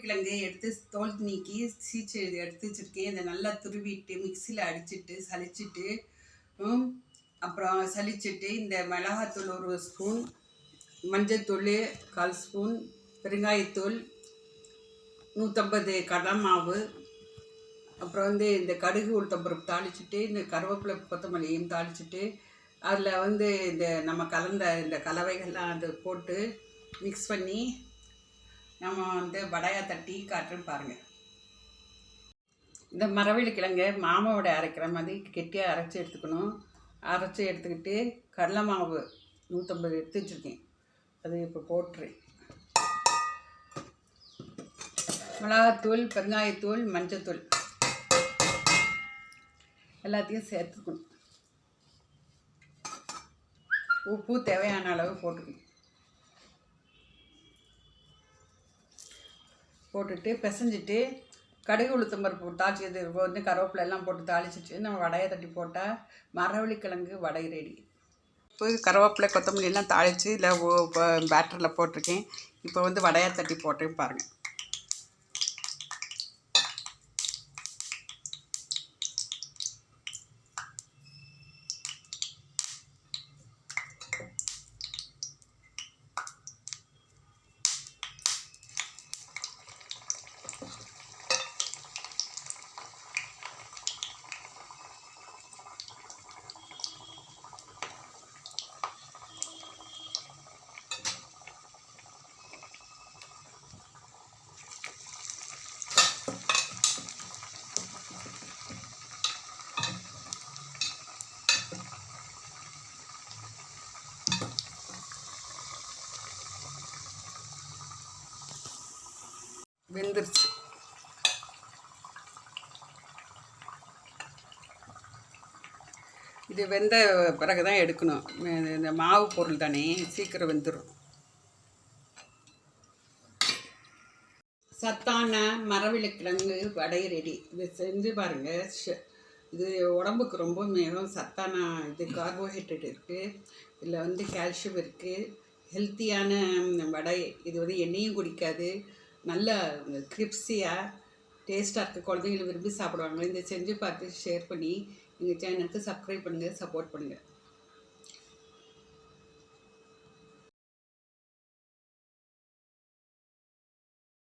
கிழங்கு எடுத்து தோல் நீக்கி சீச்சு எடுத்து வச்சுருக்கேன். இதை நல்லா துருவிட்டு மிக்சியில் அடிச்சுட்டு சலிச்சுட்டு அப்புறம் சலிச்சுட்டு இந்த மிளகாத்தூள் 1 ஸ்பூன், மஞ்சத்தூள் 1/4 ஸ்பூன், பெருங்காயத்தூள் 150 கடலை மாவு, அப்புறம் இந்த கடுகு உளுத்தம்பருப்பு தாளிச்சுட்டு இந்த கருவேப்பிலை கொத்தமல்லியும் தாளிச்சுட்டு அதில் இந்த நம்ம கலந்த இந்த கலவைகள்லாம் அது போட்டு மிக்ஸ் பண்ணி நம்ம வடையாக தட்டி காட்டுறேன்னு பாருங்கள். இந்த மரவள்ளி கிழங்கை மாமாவோட அரைக்கிற மாதிரி கெட்டியாக அரைச்சி எடுத்துக்கணும். அரைச்சி எடுத்துக்கிட்டு கடலை மாவு 150 எடுத்து வச்சுருக்கேன். அது இப்போ போட்டுறேன். மிளகாத்தூள், பெருங்காயத்தூள், மஞ்சத்தூள் எல்லாத்தையும் சேர்த்துக்கணும். உப்பு தேவையான அளவு போட்டுக்கணும். போட்டுட்டு பிசைஞ்சிட்டு கடுகு உளுத்தம்பருப்பு தாளிச்சது கருவேப்பிலை எல்லாம் போட்டு தாளிச்சிட்டு நம்ம வடையை தட்டி போட்டால் மரவள்ளி கிழங்கு வடை ரெடி. இப்போ கருவேப்பிலை கொத்தமல்லி எல்லாம் தாளித்து இதில் பேட்டரில் போட்டிருக்கேன். இப்போ வடையை தட்டி போட்டேன் பாருங்கள். வெந்துருச்சு. இது வெந்த பிறகு தான் எடுக்கணும். இந்த மாவு பொருள் தானே, சீக்கிரம் வெந்துடும். சத்தான மரவள்ளி கிழங்கு வடை ரெடி. இதை செஞ்சு பாருங்கள். இது உடம்புக்கு ரொம்ப மிகவும் சத்தான கார்போஹைட்ரேட் இருக்குது. இதில் கால்சியம் இருக்குது. ஹெல்த்தியான வடை. இது எண்ணெயும் குடிக்காது. நல்ல கிரிப்ஸியாக டேஸ்ட்டாக இருக்குது. குழந்தைங்களுக்கு விரும்பி சாப்பிடுவாங்க. இதை செஞ்சு பார்த்து ஷேர் பண்ணி எங்கள் சேனலுக்கு சப்ஸ்கிரைப் பண்ணுங்கள், சப்போர்ட் பண்ணுங்கள்.